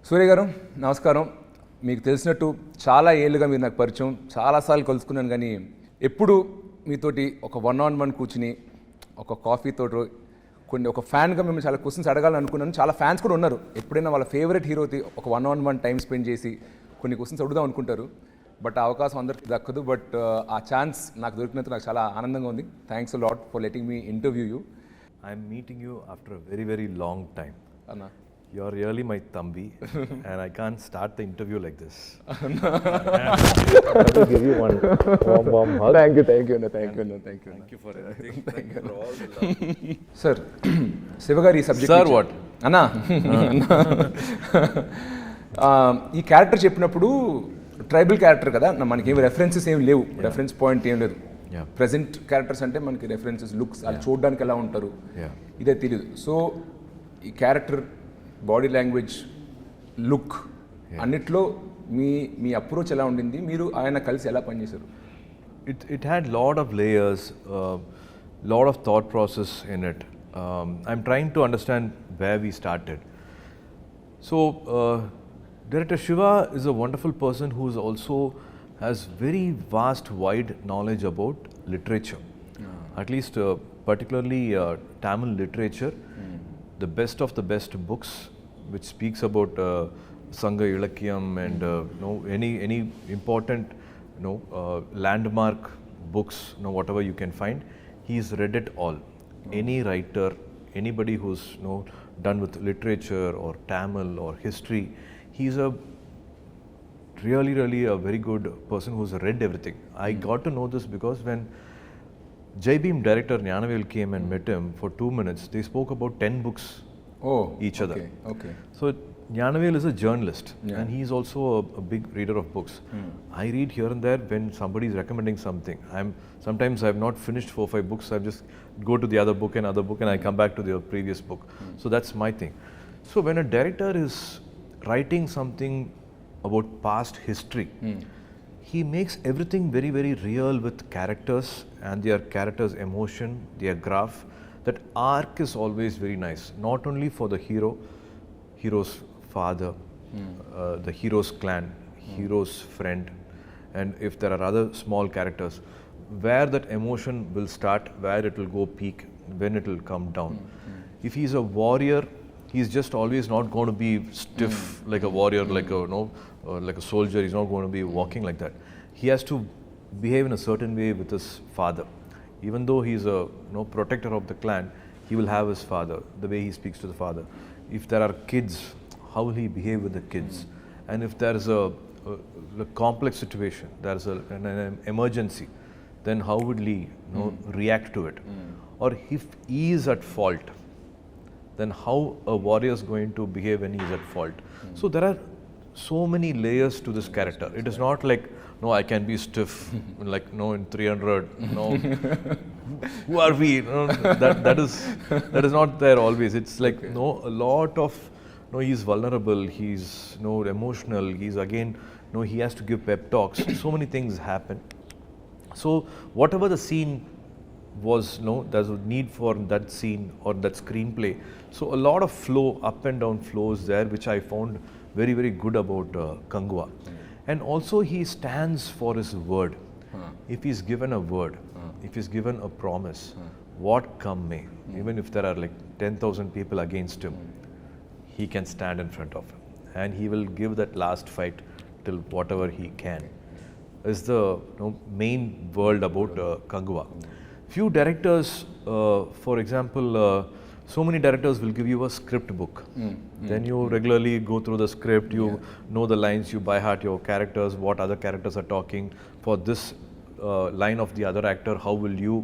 సూర్య గారు నమస్కారం. మీకు తెలిసినట్టు చాలా ఏళ్ళుగా మీరు నాకు పరిచయం, చాలాసార్లు కలుసుకున్నాను. కానీ ఎప్పుడు మీతోటి ఒక 1-on-1 కూర్చుని ఒక కాఫీతో ఒక ఫ్యాన్గా మేము చాలా క్వశ్చన్స్ అడగాలని అనుకున్నాను. చాలా ఫ్యాన్స్ కూడా ఉన్నారు, ఎప్పుడైనా వాళ్ళ ఫేవరెట్ హీరోకి ఒక 1-on-1 టైం స్పెండ్ చేసి కొన్ని క్వశ్చన్స్ అడుగుదాం అనుకుంటారు. బట్ ఆ అవకాశం అందరికీ దక్కదు. బట్ ఆ ఛాన్స్ నాకు దొరికినందుకు నాకు చాలా ఆనందంగా ఉంది. Thanks a lot for letting me interview you. I'm meeting you after a very, very long time. Anna. You're really my Thambi, and I can't start the interview like this. I have to give you one warm hug. Thank you, Anna. Thank you, Anna. Thank you for everything. Thank you for all the love. Sir, శివగారి subject. Sir, what? అన్నా, ఈ character చెప్పినప్పుడు tribal character కదా, మనకి ఏమి references ఏమి లేవు, reference point ఏం లేదు. ప్రెజెంట్ క్యారెక్టర్స్ అంటే మనకి రెఫరెన్సెస్, లుక్స్, అది చూడడానికి ఎలా ఉంటారు ఇదే తెలియదు. సో ఈ క్యారెక్టర్ బాడీ లాంగ్వేజ్, లుక్ అన్నిట్లో మీ అప్రోచ్ ఎలా ఉండింది, మీరు ఆయన కలిసి ఎలా పనిచేశారు? It had lot of layers, lot of thought process in it. I'm trying to understand where we started. So Director Shiva is a wonderful person who is also has very vast, wide knowledge about literature. At least particularly Tamil literature, the best of the best books which speaks about Sangha Ilakyam and any important landmark books, whatever you can find, he's read it all. Any writer, anybody who's done with literature or Tamil or history, he's a really a very good person who's read everything. I got to know this because when Jai Bhim director Gnanavel came and met him for 2 minutes, they spoke about 10 books each other. Okay. So Gnanavel is a journalist, and he's also a big reader of books. I read here and there when somebody is recommending something. Sometimes I've not finished 4-5 books, I just go to the other book and I come back to the previous book. So that's my thing. So when a director is writing something about past history, he makes everything very, very real with characters and their characters' emotion, their graph. That arc is always very nice, not only for the hero's father, the hero's clan, hero's friend, and if there are other small characters, where that emotion will start, where it will go peak, when it will come down. If he's a warrior, he's just always not going to be stiff like a warrior, like a soldier. He's not going to be walking like that. He has to behave in a certain way with his father. Even though he's a protector of the clan, he will have his father, the way he speaks to the father. If there are kids, how will he behave with the kids? And if there is a complex situation, there is an emergency, then how would he react to it? Or if he is at fault, then how a warrior is going to behave when he is at fault. So there are so many layers to this character. It is not like, I can be stiff, like, in 300, who are we? That is not there always. It's like, a lot of, he's vulnerable, he's, emotional, he's again, he has to give pep talks. So many things happen. So whatever the scene was, there's a need for that scene or that screenplay. So a lot of flow, up and down flows there, which I found very, very good about Kanguva. And also he stands for his word. If he's given a word, if he's given a promise, what come may, even if there are like 10,000 people against him, he can stand in front of him. And he will give that last fight till whatever he can. Is the main world about Kanguva. Few directors, for example, so many directors will give you a script book. Then you regularly go through the script, you know the lines, you by heart your characters, what other characters are talking. For this line of the other actor, how will you,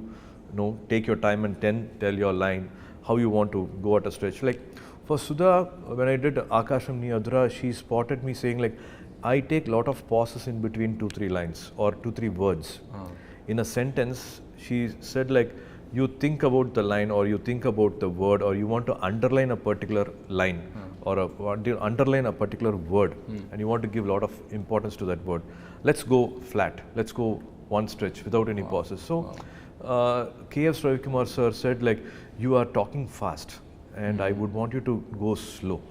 take your time and tell your line, how you want to go at a stretch. Like for Sudha, when I did Akasham Ni Adra, she spotted me saying like, I take lot of pauses in between 2-3 lines or 2-3 words. In a sentence, she said like, you think about the line or you think about the word or you want to underline a particular line or want to underline a particular word and you want to give a lot of importance to that word. Let's go flat. Let's go one stretch without any pauses. So K.F. Ravikumar sir said like, you are talking fast and I would want you to go slow.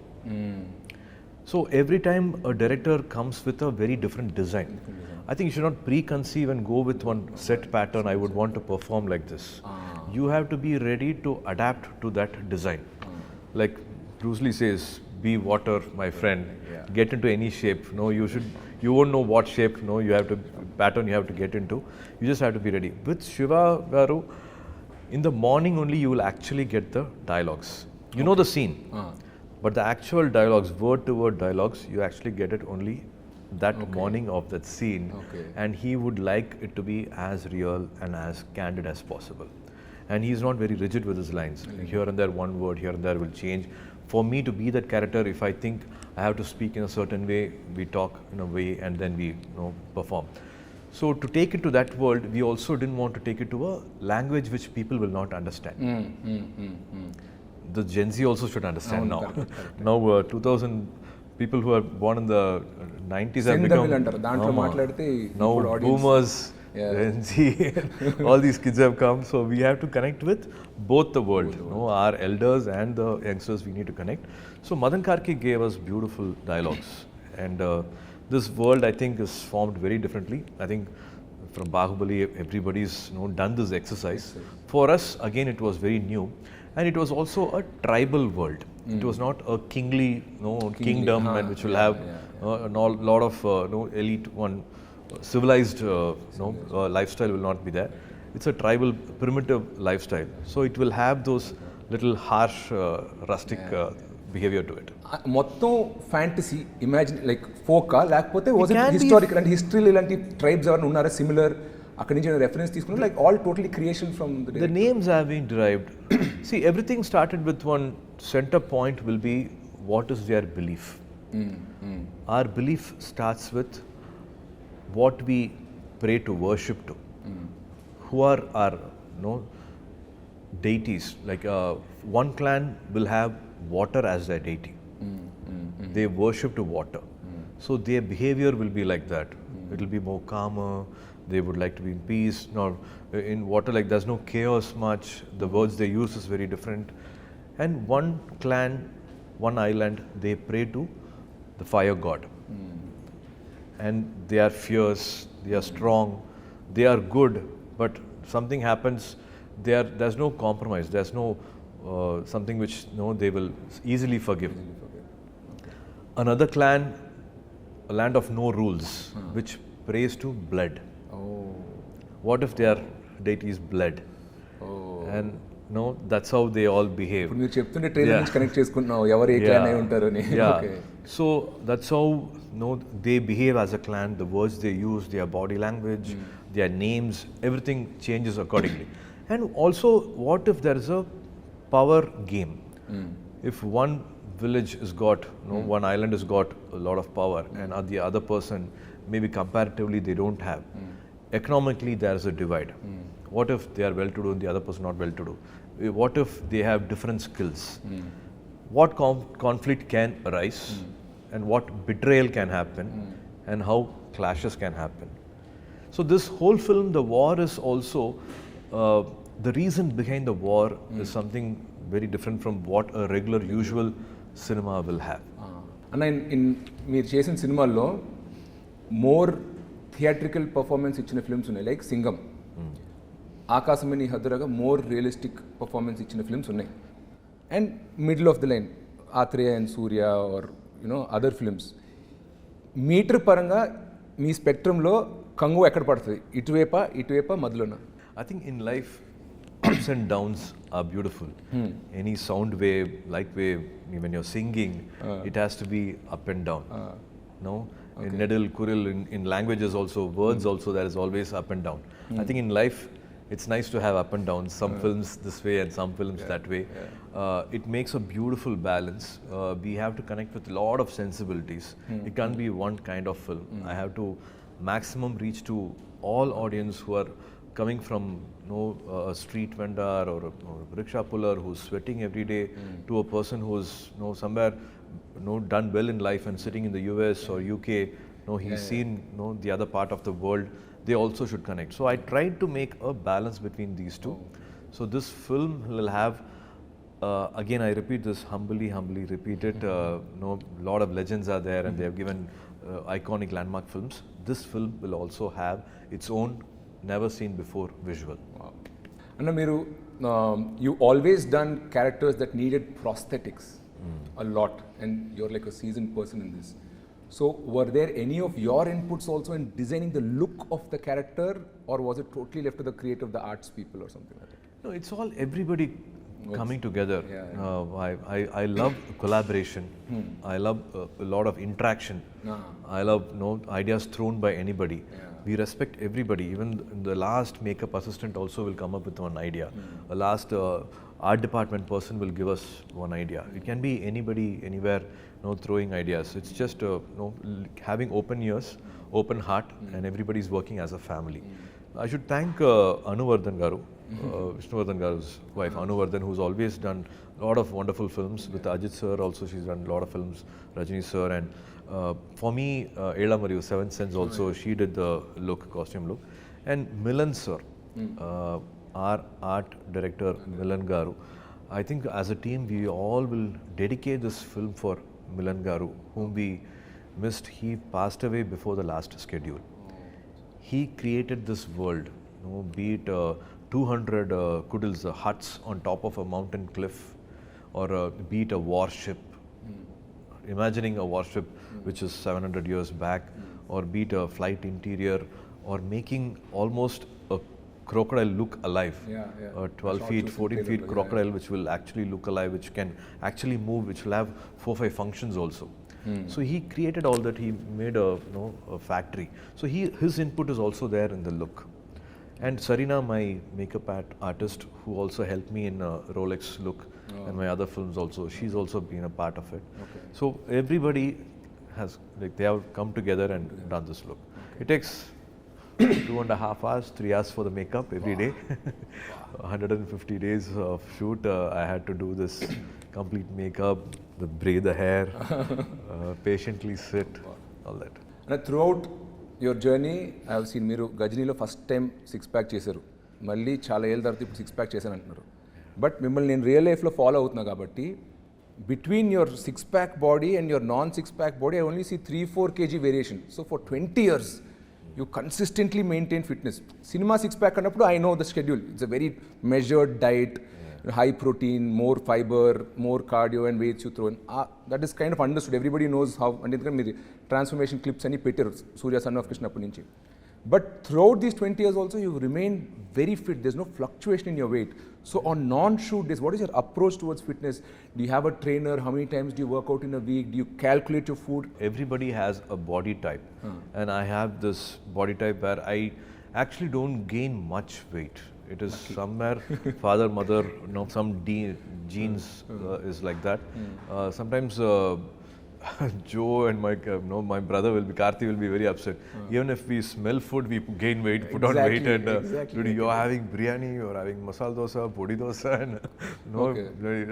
So every time a director comes with a very different design. I think you should not preconceive and go with one set pattern. I would want to perform like this. You have to be ready to adapt to that design. Like Bruce Lee says, be water, my friend. Get into any shape. No, you won't know what shape. No, you have to pattern. You have to get into. You just have to be ready. With Shiva Garu, in the morning only you will actually get the dialogues. You know the scene, but the actual dialogues, word to word dialogues, you actually get it only that morning of that scene. And he would like it to be as real and as candid as possible. And he's not very rigid with his lines. Here and there, one word here and there will change. For me to be that character, if I think I have to speak in a certain way, we talk in a way, and then we perform. So to take it to that world, we also didn't want to take it to a language which people will not understand. The Gen Z also should understand now. Correct. Now 2000 people who are born in the 90s have become now boomers, Gen Z, all these kids have come. So we have to connect with both the world. Our elders and the youngsters, we need to connect. So Madan Karki gave us beautiful dialogues. And this world, I think, is formed very differently. I think from Bahubali, everybody's done this exercise. For us, again, it was very new. And it was also a tribal world. It was not a kingly kingdom, and which will have a lot of elite one civilized lifestyle will not be there. It's a tribal, primitive lifestyle. So it will have those little harsh, rustic behavior to it. మొత్తం fantasy imagine like ఫోకా లేకపోతే was it historical అంటే హిస్టరీలో ఇలాంటి tribes ఎవరైనా ఉన్నారా similar అక్కడి నుంచి reference తీసుకున్నారు like all totally creation from the names have been derived. See, everything started with one center point will be what is their belief. Our belief starts with what we pray to, worship to. Who are our deities? Like one clan will have water as their deity. They worship to water. So their behavior will be like that. It will be more calmer. They would like to be in peace. Now, in water, like there's no chaos much. The words they use is very different. And one clan, one island, they pray to the fire god. And they are fierce, they are strong, they are good, but something happens, there's no compromise, there's no something which they will easily forgive. Another clan, a land of no rules, which prays to blood. What if their deity is blood? And that's how they all behave. మీరు చెప్తుంటే trailer నుంచి connect చేసుకుంటున్నావు ఎవరు ఏ clan అయి ఉంటారు అని. So that's how they behave as a clan. The words they use, their body language, their names, everything changes accordingly. And also, what if there is a power game? If one village has got, one island has got a lot of power, and the other person maybe comparatively they don't have. Economically, there is a divide. What if they are well-to-do and the other person not well-to-do? What if they have different skills? What conflict can arise, and what betrayal can happen, and how clashes can happen. So this whole film, the war is also, the reason behind the war is something very different from what a regular, usual cinema will have. అన్న మీరు చేసిన సినిమాల్లో more theatrical performance ఇచ్చిన films ఉన్నాయి like Singam, ఆకాశమని హద్దురగా more realistic performance ఇచ్చిన films ఉన్నాయి. And middle of the line Athreya and Surya are other films. Meter పరంగా మీ స్పెక్ట్రంలో కంగువ ఎక్కడ పడుతుంది? ఇటువైపా మధ్యలోనా? I think in life, ups and downs are beautiful. Any sound wave, light wave, when you're singing, it has to be up and down. In Nedil, Kuril, in languages also, words also, there is always up and down. I think in life, it's nice to have up and downs, some films this way and some films that way. It makes a beautiful balance. We have to connect with a lot of sensibilities. It can't be one kind of film. I have to maximum reach to all audience who are coming from a street vendor or a rickshaw puller who's sweating every day to a person who's somewhere done well in life and sitting in the US or UK. He's seen the other part of the world. They also should connect. So I tried to make a balance between these two. So this film will have again, I repeat this humbly repeat it. Lot of legends are there, and they have given iconic landmark films. This film will also have its own never seen before visual. Wow. And మీరు you always done characters that needed prosthetics a lot, and you're like a seasoned person in this. So were there any of your inputs also in designing the look of the character, or was it totally left to the creative, the arts people or something like that? No, it's all everybody coming together. I love collaboration. I love a lot of interaction. I love ideas thrown by anybody. We respect everybody. Even the last makeup assistant also will come up with one idea. A last art department person will give us one idea. It can be anybody, anywhere, throwing ideas. It's just having open ears, open heart, and everybody is working as a family. I should thank Anuvardhan Garu, Vishnuvardhan Garu's wife, Anuvardhan, who's always done a lot of wonderful films. With Ajit sir also, she's done a lot of films, Rajini sir, and for me, Ela Mariyu, Seventh Sense also, she did the costume look. And Milan sir, our art director, Milan Garu. I think as a team, we all will dedicate this film for Milan Garu, whom we missed. He passed away before the last schedule. He created this world, be it 200 kudils, huts on top of a mountain cliff, or be it a warship. Imagining a warship which is 700 years back, or be it a flight interior, or making almost a crocodile look alive. A 12 feet, 14 feet crocodile which will actually look alive, which can actually move, which will have 4-5 functions also. So he created all that. He made a factory. So his input is also there in the look. And Sarina, my makeup artist, who also helped me in Rolex look and my other films also, she's also been a part of it. So everybody has, they have come together and done this look. It takes 2.5 hours, 3 hours for the makeup every day. 150 days of shoot. I had to do this complete makeup, braid the hair, patiently sit, all that. And throughout your journey, I have seen మీరు గజనీలో first time 6-pack చేశారు, మళ్ళీ చాలా ఏళ్ళ తర్వాత ఇప్పుడు 6-pack చేశాను అంటున్నారు. But మిమ్మల్ని నేను రియల్ లైఫ్లో ఫాలో అవుతున్నా కాబట్టి between your 6-pack body and your non-6-pack body, I only see 3-4 kg variation. So for 20 years, you consistently maintain fitness. Cinema 6-pack annappudu, I know the schedule. It's a very measured diet, high protein, more fiber, more cardio and weights you throw in. That is kind of understood. Everybody knows how. And ఎందుకంటే మీరు transformation clips అని పెట్టారు సూర్య son of Krishna అప్పటి నుంచి. But throughout these 20 years also, you remain very fit. There's no fluctuation in your weight. So on non-shoot days, what is your approach towards fitness? Do you have a trainer? How many times do you work out in a week? Do you calculate your food? Everybody has a body type. And I have this body type where I actually don't gain much weight. It is somewhere father, mother, some genes is like that. Sometimes Joe and my brother Karthi will be very upset. Even if we smell food, we gain weight, put on weight, and dude, you're having biryani, you're having masala dosa, podi dosa, and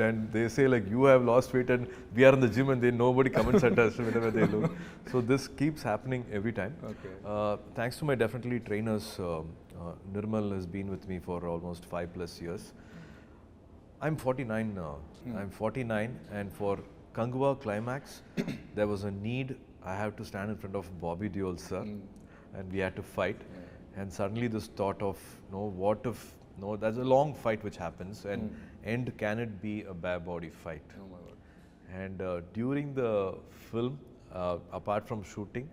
and they say like you have lost weight, and we are in the gym, and nobody comments at us whenever they look. So this keeps happening every time. Thanks to my definitely trainers. Nirmal has been with me for almost 5+ years. I'm 49 now. I'm 49, and for Kanguva climax, there was a need. I have to stand in front of Bobby Deol sir, and we had to fight. And suddenly this thought of, what if, there's a long fight which happens, and end can it be a bare body fight? Oh my God. And during the film, apart from shooting,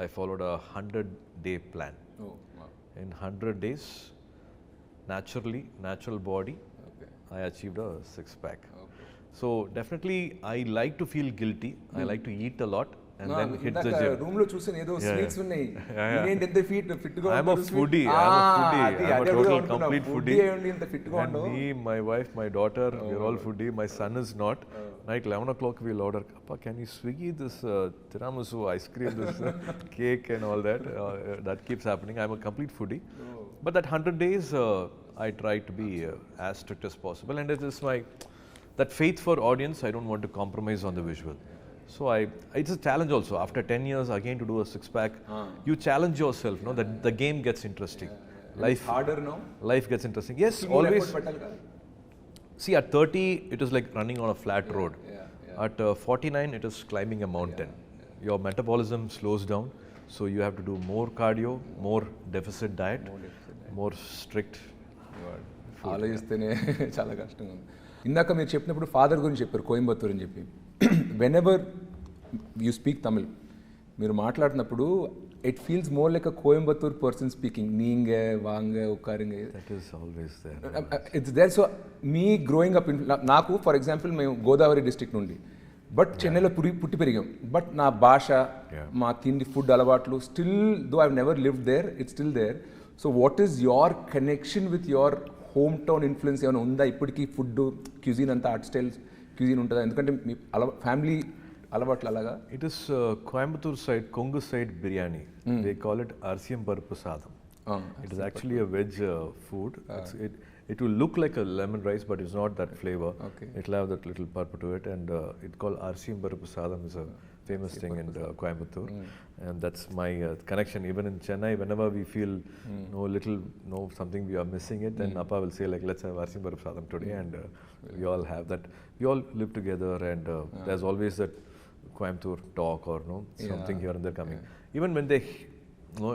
I followed a 100-day plan. Oh, wow. In 100 days, natural body, I achieved a 6-pack. So definitely, I like to feel guilty. I like to eat a lot and then hit the gym. Room లో చూసాను ఏదో sweets ఉన్నాయి. ఏంటి ఎంత fit గా I'm a foodie. I'm a total complete foodie. ఇంత fit గా And me, my wife, my daughter, we're all foodie. My son is not. Night 11 o'clock we'll order, Appa, can you Swiggy this tiramisu ice cream, this cake and all that. That keeps happening. I'm a complete foodie. But that 100 days, I try to be as strict as possible. And it is that faith for audience, I don't want to compromise on the visual. So it's a challenge also. After 10 years, again to do a 6-pack, you challenge yourself, that the game gets interesting. Life harder now? Life gets interesting. Yes, always. See, at 30, it is like running on a flat road. At 49, it is climbing a mountain. Your metabolism slows down, so you have to do more cardio, more deficit diet, more strict. ఆలోచిస్తేనే చాలా కష్టంగా ఉంది. ఇందాక మీరు చెప్పినప్పుడు father గురించి చెప్పారు, కోయంబత్తూర్ అని చెప్పి. Whenever you speak Tamil, మీరు మాట్లాడినప్పుడు it feels more like a Coimbatore person speaking. నీంగే వాంగే ఉక్కారింగే, That is always there. It's there. So మీ గ్రోయింగ్ అప్ నాకు ఫర్ ఎగ్జాంపుల్ మేము గోదావరి డిస్ట్రిక్ట్ నుండి, బట్ చెన్నైలో పుట్టి పెరిగాం. బట్ నా భాష, మా తిండి, ఫుడ్ అలవాట్లు still though I've never lived there, it's still there. So what is your connection with your home town influence ఏమైనా ఉందా ఇప్పటికీ? ఫుడ్ క్యూజిన్ అంతా ఆర్ట్ స్టైల్ క్యూజిన్ ఉంటుందా? ఎందుకంటే మీ ఫ్యామిలీ అలవాట్లు అలాగా. It is Coimbatore side, Kongu side biryani. They call it Arsiyam Paruppu Sadam. It is actually a veg food. It will look like a lemon rice, but it's not that flavor. It will have that little purple to it, and it's called Arsiyam Paruppu Sadam. Is a famous thing in Coimbatore, and that's my connection. Even in Chennai, whenever we feel something we are missing it, then Appa will say like, let's have Arsiyam Paruppu Sadam today, and we all have that. We all live together, and there's always that Coimbatore talk or something here and there coming. Even when they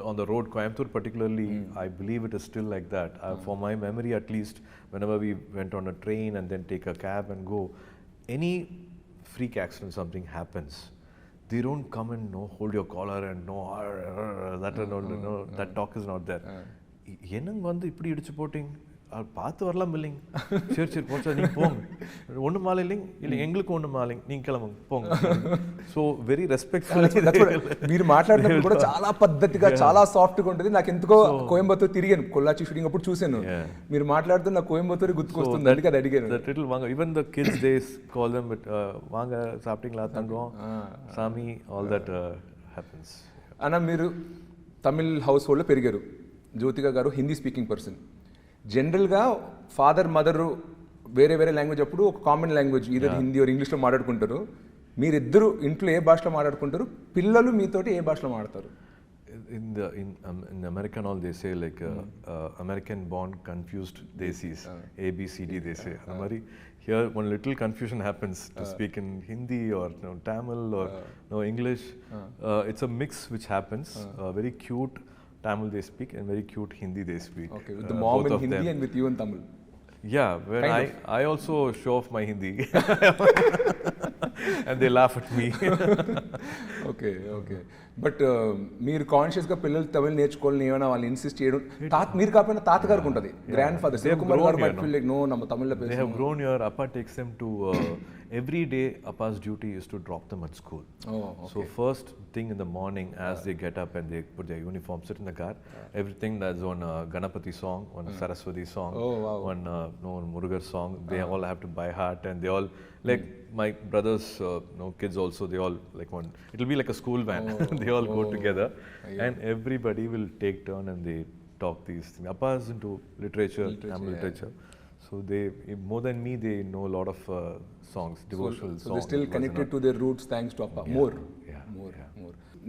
on the road, Coimbatore particularly, I believe it is still like that. For my memory at least, whenever we went on a train and then take a cab and go, any freak accident, something happens, they don't come and hold your collar and that talk is not there. என்னங்க வந்து இப்படி இடிச்சு போட்டிங்க, பார்த்து வரலாம் இல்லைங்க, சரி சரி போச்சா நீங்கள் போங்க, ஒன்றும் மாலை இல்லைங்க, இல்லை எங்களுக்கு ஒன்றும் மாலைங்க, நீங்கள் கிளம்புங்க పోంగ. So very respectful. మీరు మాట్లాడినప్పుడు కూడా చాలా పద్ధతిగా, చాలా సాఫ్ట్గా ఉంటుంది. నాకు ఎందుకో కోయంబత్తూర్ తిరిగాను, కొల్లాచి షూటింగ్ అప్పుడు చూశాను. మీరు మాట్లాడుతూ నాకు కోయంబత్తూర్ గుర్తుకొస్తుంది, అందుకే అది అడిగాను. దట్ లిటిల్ వాంగ, even the kids they call them వాంగ సాఫ్టింగ్లా తంగం సామి, ఆల్ దట్ హ్యాపెన్స్. అన్న, మీరు తమిళ్ హౌస్ హోల్డ్లో పెరిగారు. జ్యోతిక గారు హిందీ స్పీకింగ్ పర్సన్. జనరల్గా ఫాదర్ మదరు వేరే వేరే లాంగ్వేజ్ అప్పుడు ఒక కామన్ లాంగ్వేజ్ ఇదే హిందీ ఆర్ ఇంగ్లీష్లో మాట్లాడుకుంటారు. మీరిద్దరు ఇంట్లో ఏ భాషలో మాట్లాడుకుంటారు? పిల్లలు మీతోటి ఏ భాషలో మాట్లాడతారు? In America and all, they say like American born confused desis, ABCD they say. Here one little confusion happens to speak in Hindi or Tamil or English. It's a mix which happens. Very cute Tamil they speak and very cute Hindi they speak. Okay, with the mom in Hindi and with you in Tamil. Yeah, when I also show off my Hindi and they laugh at me. Okay okay. But మీరు కాన్షియస్గా పిల్లలు తమిళ్ నేర్చుకోవాలని ఏమైనా వాళ్ళు insist చేయడం, మీరు కాకపోయినా తాతగారికి ఉంటుంది, గ్రాండ్ ఫాదర్ శివకుమార్ గారు might feel like, no, நம்ம தமிழ்ல பேசணும். They have grown here. Appa takes them to every day. Appa's duty is to drop them at school. So first thing in the morning, as they get up and they put their uniform, sit in the car, everything that's on Ganapati song, on Saraswati song, on Murugar song, they all have to by heart, and they all like my brothers kids also, they all like one, it'll be like a school van. They all go together and everybody will take turn and they talk these things. Appa is into literature, Tamil literature. So they, more than me, they know a lot of songs, devotional songs. So they're still connected to their roots thanks to Appa. More.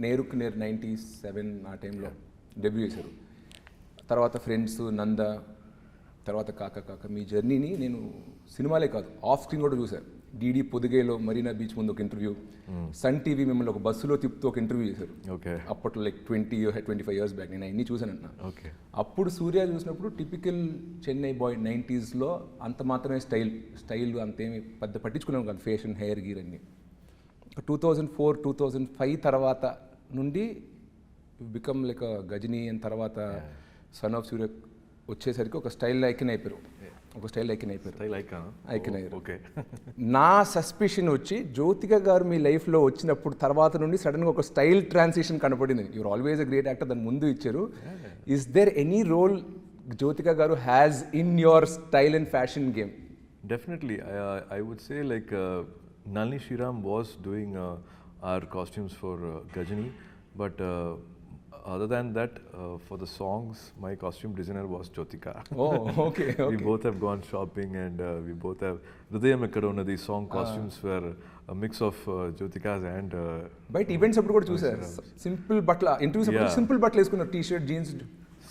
నేరుకు నేరు 97 ఆ టైంలో debut చేశారు. తర్వాత friends, నంద, తర్వాత కాక కాక, మీ జర్నీని నేను సినిమాలే కాదు ఆఫ్ స్క్రీన్ కూడా చూశాను. డీడీ పొదిగేలో మరీనా బీచ్ ముందు ఒక ఇంటర్వ్యూ, సన్ టీవీ మిమ్మల్ని ఒక బస్సులో తిప్పుతూ ఒక ఇంటర్వ్యూ చేశారు. అప్పట్లో లైక్ 25 years బ్యాక్. నేను అన్నీ చూశానన్న. అప్పుడు సూర్య చూసినప్పుడు టిపికల్ చెన్నై బాయ్ 90sలో అంత మాత్రమే స్టైల్ అంతేమి పెద్ద పట్టించుకున్నాను కాదు, ఫ్యాషన్, హెయిర్ గీర్ అన్నీ. 2004, 2005 తర్వాత నుండి బికమ్ లైక్ గజనీ, అండ్ తర్వాత సన్ ఆఫ్ సూర్య వచ్చేసరికి ఒక స్టైల్ ఐకన్ అయిపోయారు. నా సస్పిషన్ వచ్చి జ్యోతిక గారు మీ లైఫ్లో వచ్చినప్పుడు తర్వాత నుండి సడన్గా ఒక స్టైల్ ట్రాన్సిషన్ కనపడింది. You're always a great actor, దాని ముందు ఇచ్చారు. Is there any role Jyothika garu has in your style and fashion game? Definitely. I would say like Nalini Shriram was doing our costumes for Gajani, but other than that, for the songs, my costume designer was Jyotika. Oh, okay. We both have gone shopping, and we both have Hridayam Ekkadona. These song costumes were a mix of Jyotika's and. But events appudu kuda chusaru. Simple butla interviews appudu simple butla eskunnaru, t-shirt, jeans.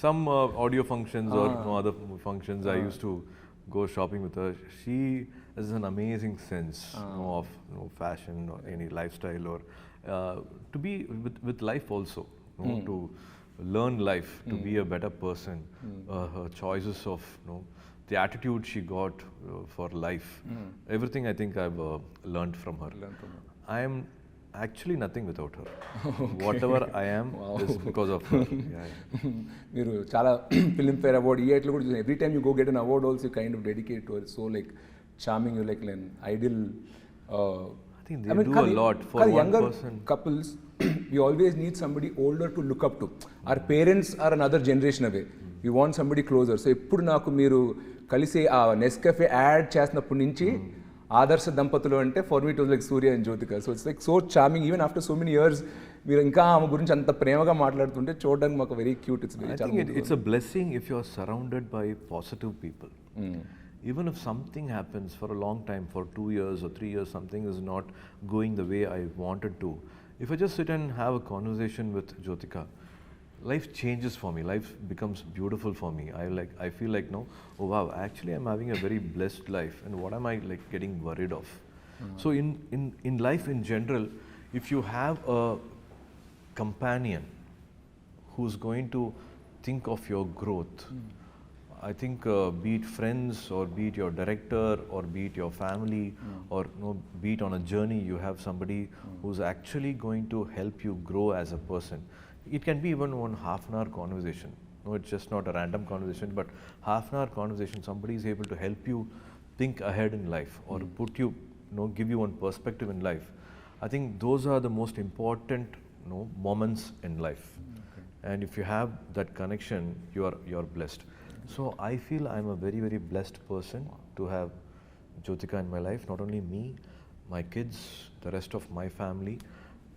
Some audio functions or no other functions, I used to go shopping with her. She has an amazing sense of fashion or any lifestyle or to be with life also, to learn life, to be a better person. Her choices of the attitude she got for life, everything I think I've learned from her. I am actually nothing without her. Whatever I am is because of her. మీరు చాలా Filmfare award ఇయర్లో కూడా చూసాను. Every time you go get an award also kind of dedicate to so like charming you like an ideal. I think they do a lot for one younger person. Couples, we always need somebody older to look up to. Our parents are another generation away. We want somebody closer. So ఎప్పుడు నాకు మీరు కలిసి ఆ Nescafe add చేసినప్పటి నుంచి ఆదర్శ దంపతులు అంటే for me it was like Surya and Jyothika. So it's like so charming even after so many years మీరు ఇంకా ఆమె గురించి అంత ప్రేమగా మాట్లాడుతుంటే చూడడానికి మాకు very cute. It's I think it's a blessing if you are surrounded by positive people. Even if something happens for a long time, for 2 years or 3 years, something is not going the way I wanted to. If I just sit and have a conversation with Jyotika, life changes for me. Life becomes beautiful for me. I feel like no, oh wow, actually I'm having a very blessed life, and what am I like getting worried of? So in life in general, if you have a companion who's going to think of your growth, I think be it friends or be it your director or be it your family or be it on a journey, you have somebody who's actually going to help you grow as a person. It can be even one half an hour conversation. No, it's just not a random conversation, but half an hour conversation, somebody is able to help you think ahead in life or put you, give you one perspective in life. I think those are the most important moments in life. And if you have that connection, you're blessed. So I feel I'm a very, very blessed person to have Jyotika in my life. Not only me, my kids, the rest of my family.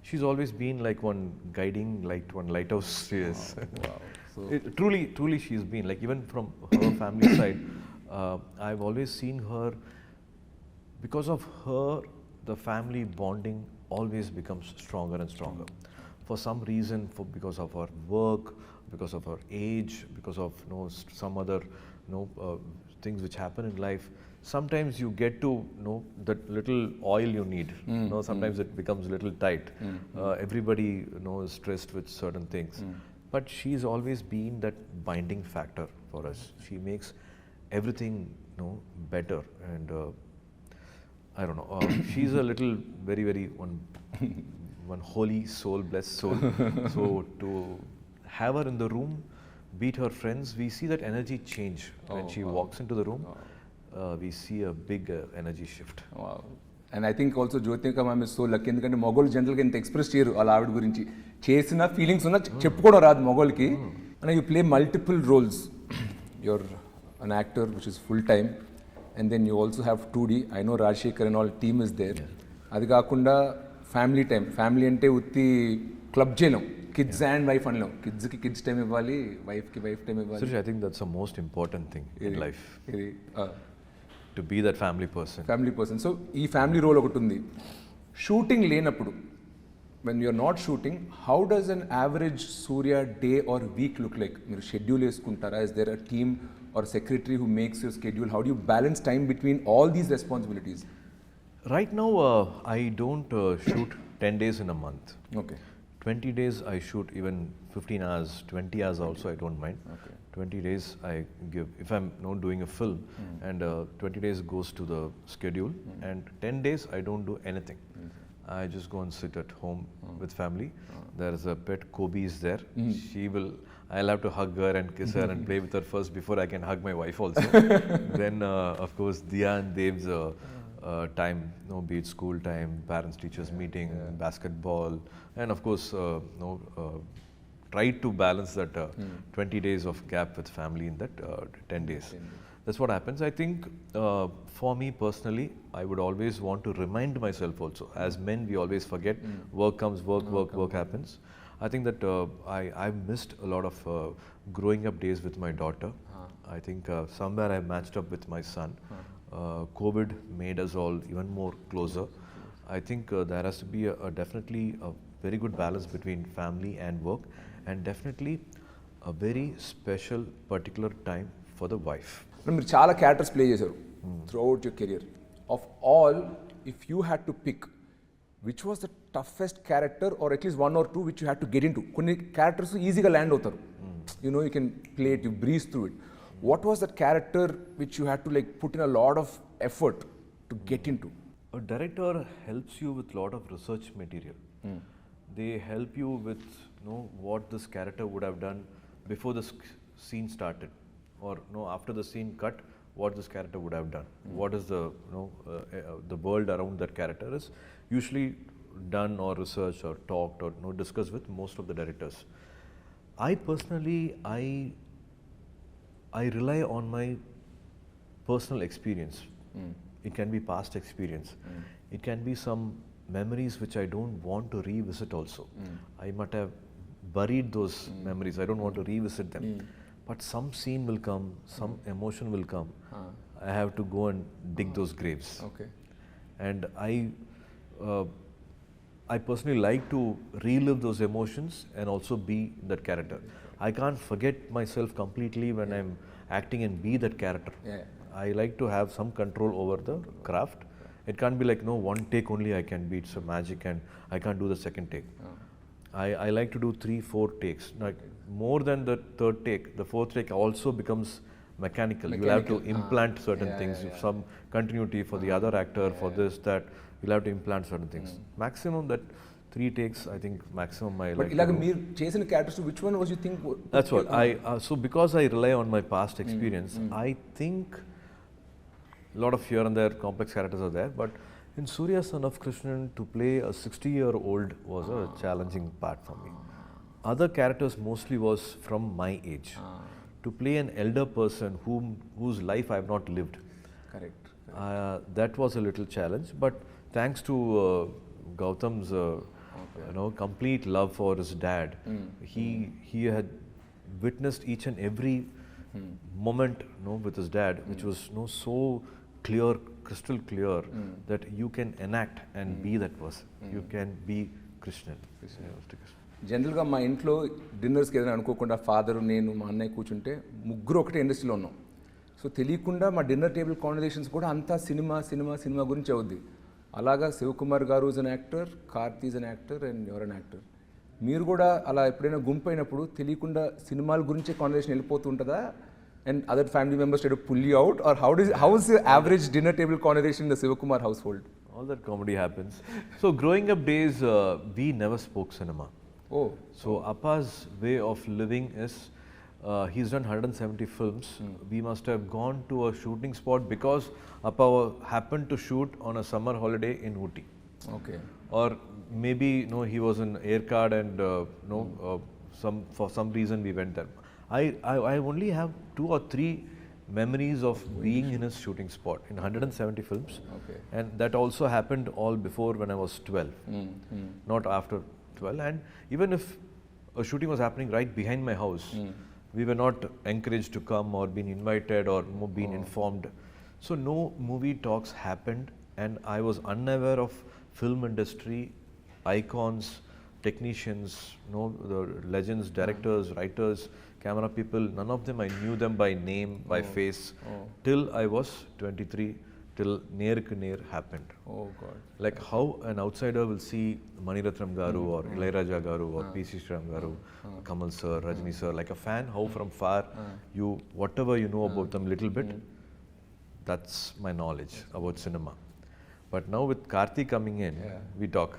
She's always been like one guiding light, one lighthouse. Yes. Wow. So Truly she's been like, even from her family side, I've always seen her. Because of her, the family bonding always becomes stronger and stronger. For some reason, because of her work, because of her age, because of some other things which happen in life, sometimes you get to know that little oil you need. Sometimes it becomes a little tight. Everybody is stressed with certain things, but she's always been that binding factor for us. She makes everything better, and I don't know. She's a little very, very one holy soul, blessed soul. So to have her in the room, beat her friends, we see that energy change when she walks into the room. We see a big energy shift. Wow. And I think also Jyotika ma'am is so lucky ఎందుకంటే మొగోళ్ళు జనరల్గా ఇంత express చేయరు వాళ్ళ ఆవిడ గురించి. చేసిన feelings ఉన్నా చెప్పుకోవడం రాదు మొగోళ్ళకి. And you play multiple roles. Your an actor which is full time, and then you also have 2D. I know Rajasekhar and all team is there. అది కాకుండా ఫ్యామిలీ టైం. ఫ్యామిలీ అంటే ఉత్తి క్లబ్ చేయలేం. కిడ్స్ అండ్ వైఫ్ అనలేం. కిడ్స్కి kids time ఇవ్వాలి, వైఫ్కి wife time ఇవ్వాలి. Suriya, I think that's the most important thing in life. To be that family person. So ఈ ఫ్యామిలీ రోల్ ఒకటి ఉంది. షూటింగ్ లేనప్పుడు, when you're not shooting, how does an average Surya day or week look like? మీరు schedule వేసుకుంటారా? Is there a team or secretary who makes your schedule? How do you balance time between all these responsibilities? Right now, I don't shoot 10 days in a month. Okay. 20 days I shoot, even 15 hours, 20 hours also I don't mind. Okay. 20 days I give, if I'm doing a film, and 20 days goes to the schedule, and 10 days I don't do anything. I just go and sit at home with family. There is a pet, Kobe is there. I'll have to hug her and kiss her and play with her first before I can hug my wife also. Then of course Diya and Dev's time, be it school time, parents teachers meeting, basketball, and of course try to balance that 20 days of gap with family in that 10 days. That's what happens. I think for me personally, I would always want to remind myself also. As men, we always forget. Work comes, work happens. I think that I've missed a lot of growing up days with my daughter. I think somewhere I matched up with my son. COVID made us all even more closer. I think there has to be definitely a very good balance between family and work, and definitely a very special particular time for the wife. మీరు చాలా characters play చేశారు throughout your career. Of all, if you had to pick which was the toughest character or at least 1 or 2 which you had to get in to? కొన్ని characters ఈజీగా land అవుతారు, you can play it, you breeze through it. What was that character which you had to put in a lot of effort to get in to? A director helps you with lot of research material. They help you with what this character would have done before the scene started, or after the scene cut, what this character would have done. What is the world around that character is usually done or researched or talked or discussed with most of the directors. I personally, I rely on my personal experience. It can be past experience. It can be some memories which I don't want to revisit also. I might have buried those memories. I don't want to revisit them. But some scene will come, some emotion will come. I have to go and dig those graves. Okay. And I personally like to relive those emotions and also be that character. I can't forget myself completely when I'm acting and be that character. Yeah. I like to have some control over the craft. It can't be like one take only I can be. It's a magic and I can't do the second take. I like to do 3-4 takes. Like more than the third take, the fourth take also becomes mechanical. You will have to implant certain things, some continuity for the other actor, for this, that. You'll have to implant certain things. Maximum that 3 takes, I think maximum I like. But మీరు చేసిన characters which one was you think? That's what so because I rely on my past experience, I think a lot of here and there complex characters are there, but in Suriya Son of Krishnan, to play a 60-year-old was a challenging part for me. Other characters mostly was from my age. To play an elder person whose life I have not lived. Correct. That was a little challenge, but thanks to Gautam's complete love for his dad, he had witnessed each and every moment with his dad, which was so clear, crystal clear, that you can enact and be that person. You can be Krishnan. జనరల్గా మా ఇంట్లో డిన్నర్స్కి ఏదైనా అనుకోకుండా father, నేను, మా అన్నయ్య కూర్చుంటే ముగ్గురు ఒకటే ఇండస్ట్రీలో ఉన్నాం. సో తెలియకుండా మా డిన్నర్ టేబుల్ కాన్వర్జేషన్స్ కూడా అంతా సినిమా సినిమా సినిమా గురించి అవుద్ది. అలాగా శివకుమార్ గారు is an actor, Karthi is an actor and your an actor. మీరు కూడా అలా ఎప్పుడైనా గుంపు అయినప్పుడు తెలియకుండా సినిమాల గురించే కాన్వర్జేషన్ వెళ్ళిపోతూ ఉంటుందా? And other family members try to pull you out, or how is the average dinner table conversation in the Sivakumar household? All that comedy happens. So growing up days, we never spoke cinema. Oh. So Appa's way of living is, he's done 170 films. We must have gone to a shooting spot because Appa happened to shoot on a summer holiday in Ooty. Okay. Or maybe he was in air card and for some reason we went there. I only have 2 or 3 memories of being in his shooting spot in 170 films. Okay. And that also happened all before when I was 12, not after 12. And even if a shooting was happening right behind my house, we were not encouraged to come or been invited or been informed. So no movie talks happened, and I was unaware of film industry, icons, technicians, the legends, directors, writers, camera people. None of them I knew them by name, by face, till I was 23, till Neer happened. Oh God. Like how an outsider will see Mani Ratnam Garu or Ilayaraja Garu or P.C. Sriram Garu, Kamal sir, Rajni sir, like a fan, how from far you, whatever you know about them little bit, that's my knowledge about cinema. But now with Karthi coming in, we talk.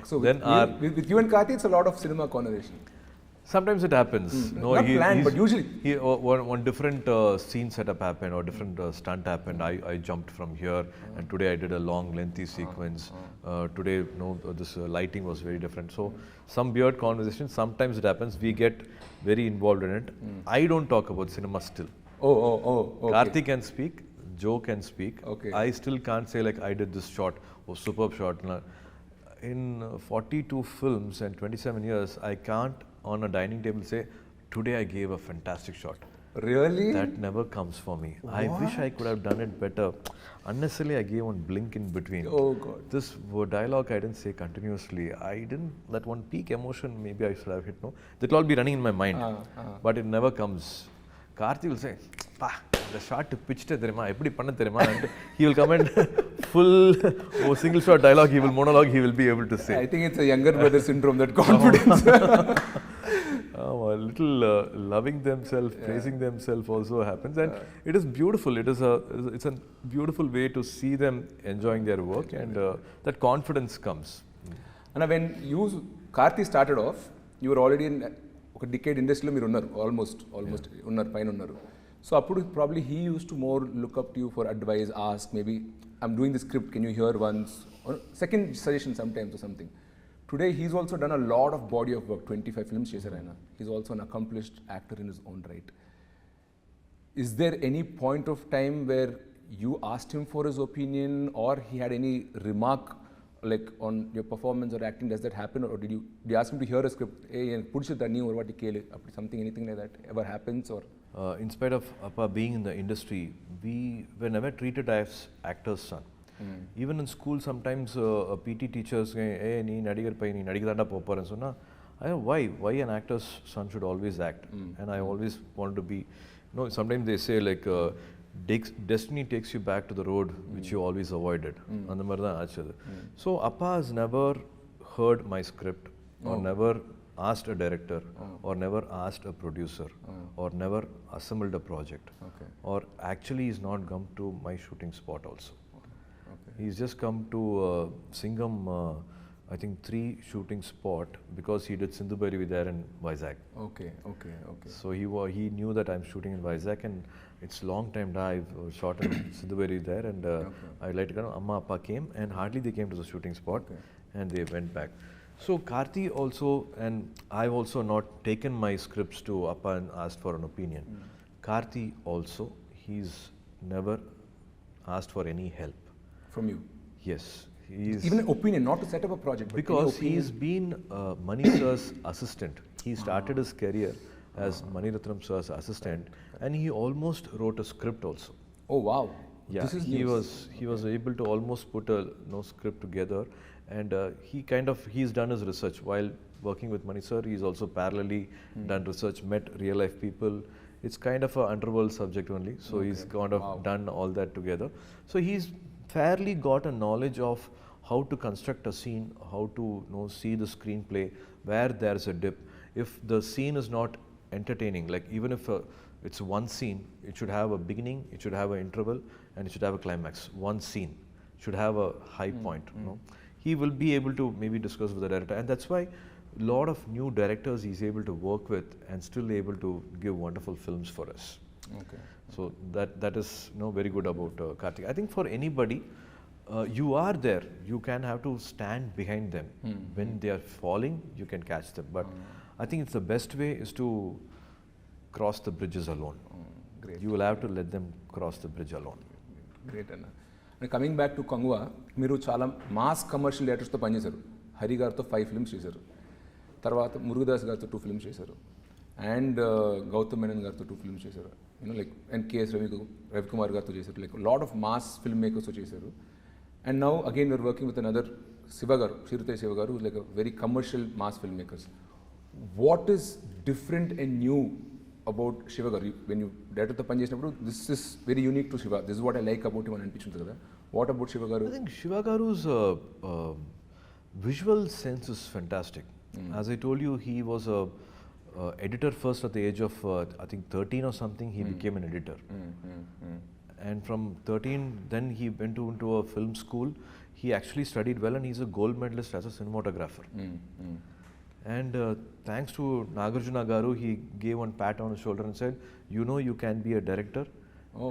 So with you and Karthi, it's a lot of cinema conversation. Sometimes it happens. Not planned, but usually. One different scene setup happened or different stunt happened. I jumped from here, and today I did a long, lengthy sequence. Today, this lighting was very different. So some weird conversation. Sometimes it happens. We get very involved in it. I don't talk about cinema still. Oh. Okay. Karthi can speak. Joe can speak. Okay. I still can't say like I did this shot or superb shot. In 42 films and 27 years, I can't on a dining table say, today I gave a fantastic shot. Really? That never comes for me. What? I wish I could have done it better. Unnecessarily, I gave one blink in between. Oh God. This dialogue I didn't say continuously. I didn't, that one peak emotion maybe I should have hit, no? That will all be running in my mind. But it never comes. Karthi will say, "Pa, the shot pitched therima, eppadi panna therima," and he will come and full single shot dialogue, he will monologue, he will be able to say. I think it's a younger brother syndrome, that confidence. A little loving themselves, praising themselves also happens, and it is beautiful. It's a beautiful way to see them enjoying their work, and that confidence comes. And when you, Karthi started off, you were already in ఒక decade ఇండస్ట్రీలో మీరు ఉన్నారు, almost ఉన్నారు, పైన ఉన్నారు. So అప్పుడు probably he use to more look up to you for advice, ask maybe I'm doing the script, can you hear once, second suggestion sometimes or something. Today he's also done a lot of body of work, 25 films చేశారు ఆయన. He's also an accomplished actor in his own right. Is there any point of time where you asked him for his opinion, or he had any remark like on your performance or acting? Does that happen, or did you ask him to hear a script, hey pudichu danni or what kele, something, anything like that ever happens? Or in spite of Appa being in the industry, we were never treated as actors' son. Even in school, sometimes PT teachers say, hey nee nadigar pai nee nadigidanda popparan sonna, why an actor's son should always act. And I always wanted to be, sometimes they say like destiny takes you back to the road which you always avoided. And so Appa has never heard my script, or never asked a director, or never asked a producer, or never assembled a project, or actually he's not come to my shooting spot also. He's just come to Singham, I think 3 shooting spot, because he did Sindhu Bhairavi there in Vizag. Okay. So he knew that I'm shooting in Vizag, and it's long time I've shot in Sindhu Bhairavi there, and I like to go. Amma Appa came, and hardly they came to the shooting spot, and they went back. So Karthi also, and I've also not taken my scripts to Appa and asked for an opinion. Karthi also, he's never asked for any help from you? Yes. He's even an opinion, not to set up a project, because he's been Mani sir's assistant. He started his career as Mani Ratnam sir's assistant, and he almost wrote a script also. Oh wow! Yeah, this is he was able to almost put a script together, and he's done his research while working with Mani sir. He's also parallelly done research, met real life people. It's kind of a underworld subject only, so he's kind of done all that together. So he's fairly got a knowledge of how to construct a scene, how to see the screenplay, where there's a dip. If the scene is not entertaining, like even if it's one scene, it should have a beginning, it should have an interval, and it should have a climax. One scene should have a high point. He will be able to maybe discuss with the director, and that's why a lot of new directors he's able to work with and still able to give wonderful films for us. Okay. So that is very good about Karthik. I think for anybody, you are there, you can have to stand behind them. When they are falling, you can catch them. But I think it's the best way is to cross the bridges alone. Great. You will have to let them cross the bridge alone. Great Anna. And coming back to Kanguva, మీరు చాలా mass commercial డైరెక్టర్స్తో పనిచేశారు. హరి గారితో 5 films చేశారు, తర్వాత మురుగదాస్ గారితో 2 films చేశారు, and Gautam Menon గారితో 2 films చేశారు, లైక్ అండ్ కేఎస్ రవికుమార్ గారితో చేశారు, like lot of mass film మేకర్స్తో చేశారు. And now again you're working with another Shiva garu, Ksheerateja Shiva garu, like a very commercial mass film makers. What is different and new about Shiva garu? When you డైరెక్టర్తో పని చేసినప్పుడు this is very unique to Shiva, this is what I like about him అని అనిపించింది కదా. What about Shiva గారు? I think Shiva Garu's visual sense is fantastic. As I told you, he was a editor first at the age of I think 13 or something. He became an editor, and from 13 then he went into a film school. He actually studied well, and he's a gold medalist as a cinematographer. And thanks to Nagarjuna Garu, he gave one pat on his shoulder and said, you can be a director.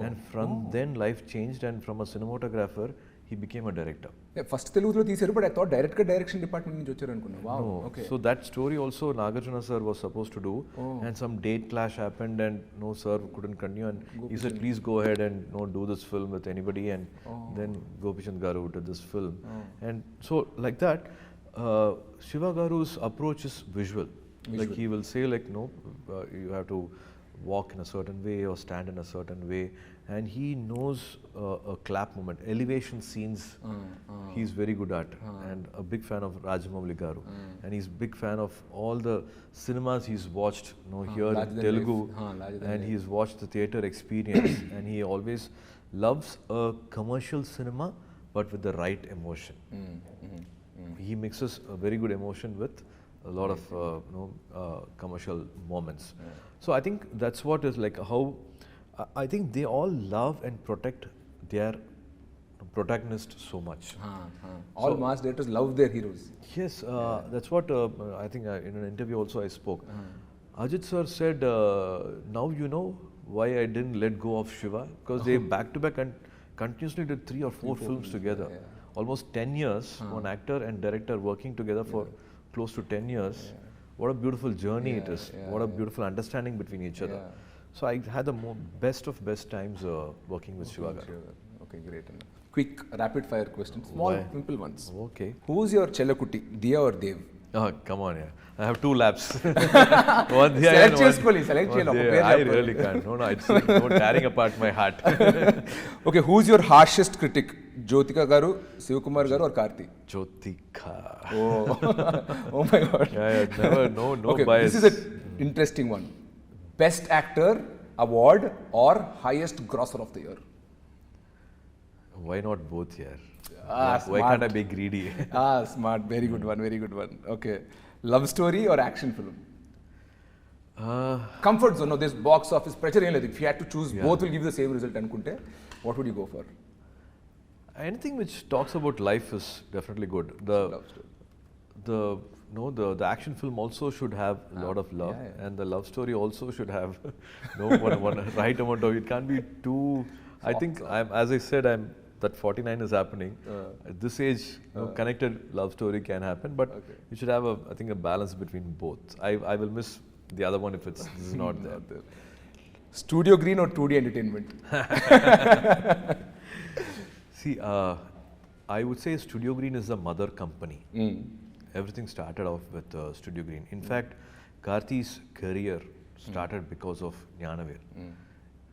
And from then life changed, and from a cinematographer he became a director. First తెలుగులో తీశారు, but I thought డైరెక్ట్గా direction department నుంచి వచ్చారు అనుకున్నా. Wow, okay. So that story also Nagarjuna sir was supposed to do, and some date clash happened, and no sir couldn't continue, and he said please go ahead and do this film with anybody, and then Gopishant Garu did this film. And so like that, Shiva Garu's approach is visual. Like he will say like you have to walk in a certain way or stand in a certain way, and he knows a clap moment, elevation scenes. He's very good at, and a big fan of Rajamouli Garu, and he's big fan of all the cinemas he's watched, here in Telugu, and he's watched the theatre experience, and he always loves a commercial cinema, but with the right emotion. He mixes a very good emotion with a lot of commercial moments. So I think that's what is like how I think they all love and protect their protagonist so much. All mass directors love their heroes. Yes, that's what I think in an interview also I spoke. Ajit sir said, now you know why I didn't let go of Shiva, because they back to back and continuously did 3 or 4 films together. Almost 10 years, one actor and director working together for close to 10 years. What a beautiful journey it is. What a beautiful understanding between each other. So I had the best of best times working with Shiva. Okay, great. Quick rapid fire questions, small simple ones. Okay. Who's your Chellakutti, Diya or Dev? Oh, come on, I have 2 laps. One Diya and select I really can't. No, it's like tearing apart my heart. Okay, who's your harshest critic? Jyotika Garu, Sivakumar Garu or Karthi? Jyotika. Oh my God. Never, no okay, bias. This is an interesting one. Best Actor Award or highest grosser of the year? Why not both here? Why can't I be greedy? Smart. Very good one. Very good one. Okay. Love story or action film? Comfort zone. No, this box office pressure. If you had to choose, both will give you the same result. What would you go for? Anything which talks about life is definitely good. The action film also should have a lot of love, and the love story also should have one right amount of. It can't be too. I think as I said, that 49 is happening. At this age, connected love story can happen, but you should have I think a balance between both. I will miss the other one if this is not there. Studio Green or 2D Entertainment? See, I would say Studio Green is the mother company. Everything started off with Studio Green. In fact, Karthi's career started because of Jnanaveer.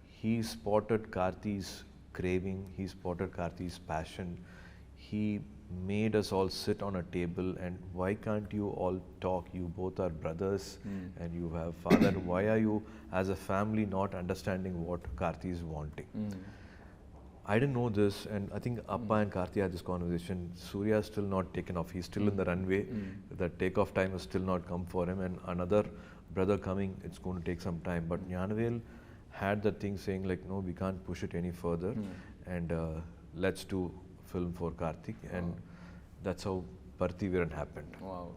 He spotted Karthi's craving, he spotted Karthi's passion. He made us all sit on a table and why can't you all talk? You both are brothers and you have father. Why are you as a family not understanding what Karthi is wanting? I didn't know this, and I think Appa and Karthi had this conversation. Suriya is still not taken off. He's still in the runway. The takeoff time has still not come for him, and another brother coming, it's going to take some time. But Jnanavel had that thing saying like, no, we can't push it any further, and let's do film for Karthik, and that's how Parthiviran happened. Wow.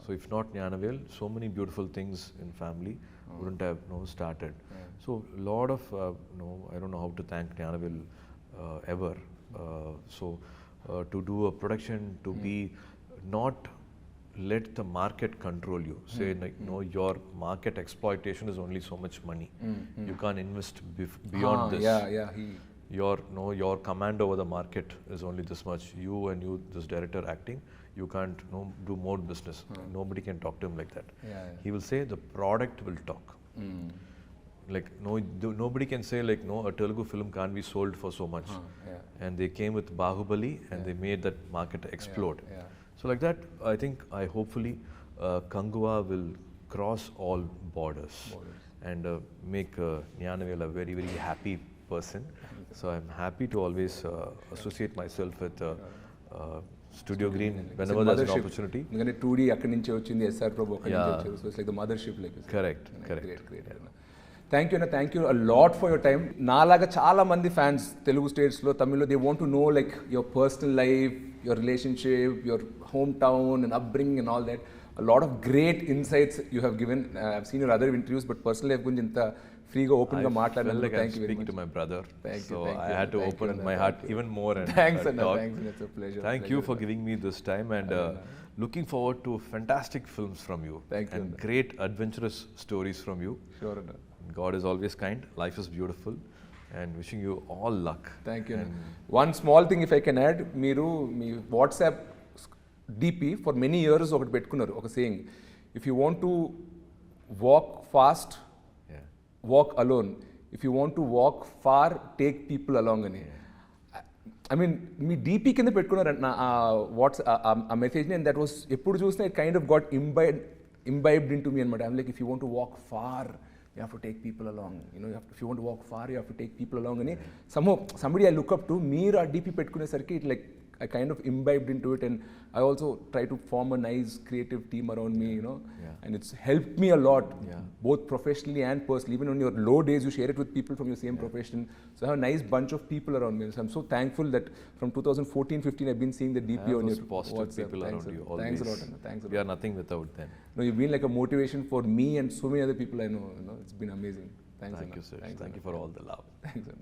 So if not Jnanavel, so many beautiful things in family wouldn't have started. So a lot of I don't know how to thank Jnanavel ever. To do a production, to be not let the market control you. Say like your market exploitation is only so much money. You can't invest beyond this. Your command over the market is only this much. You, this director acting, you can't do more business. Nobody can talk to him like that. He will say the product will talk. Like nobody can say like a Telugu film can't be sold for so much. And they came with Bahubali and they made that market explode. So like that, I hopefully Kanguva will cross all borders and make Jnanavel a very, very happy person. So I'm happy to always associate myself with Studio Green whenever there's an opportunity. 2D akkadi nunchi vachindi, SR Prabhu akkadi nunchi vachindi. So it's like the mothership, like you said. Correct. Great. Thank you, Anna. Thank you a lot for your time. Naalaga chaala mandi fans Telugu states lo Tamil lo, they want to know like your personal life, your relationship, your hometown and upbringing and all that. A lot of great insights you have given. I've seen your other interviews, but personally I've gunji inta free ga open ga maatladanu. Like thank you very much. To my brother. Thank you. I had to open my heart even more and thanks, Anna. talk. Thanks, Anna. It's a pleasure. Thank you for giving me this time and looking forward to fantastic films from you. Thank you, and great adventurous stories from you. Sure, Anna. God is always kind, life is beautiful, and wishing you all luck. Thank you. One small thing if I can add, మీరు మీ WhatsApp DP for many years ఒకటి పెట్టుకున్నారు, ఒక saying, if you want to walk fast, walk alone. If you want to walk far, take people along అని. I mean me DP కింద పెట్టుకున్నారంట watts ఆ మెసేజ్ని, and that was ఎప్పుడు చూసినా it kind of got imbibed into me అనమాట. I'm like, if you want to walk far you have to take people along, you know, if you want to walk far, you have to take people along అని somebody I look up to, మీరు ఆ DP పెట్టుకునేసరికి it like I kind of imbibed into it, and I also try to form a nice creative team around me, you know, and it's helped me a lot, both professionally and personally. Even on your low days, you share it with people from your same profession. So I have a nice bunch of people around me. So I'm so thankful that from 2014-15 I've been seeing the DP on your positive WhatsApp. people Thanks, around you. Thanks a Always. lot, Anna. Thanks a lot. We are nothing without them. No, you've been like a motivation for me and so many other people I know. You know, it's been amazing. Thanks, Thank Anna. you, sir. Thanks, Thank you for all the love. Thanks, Anna.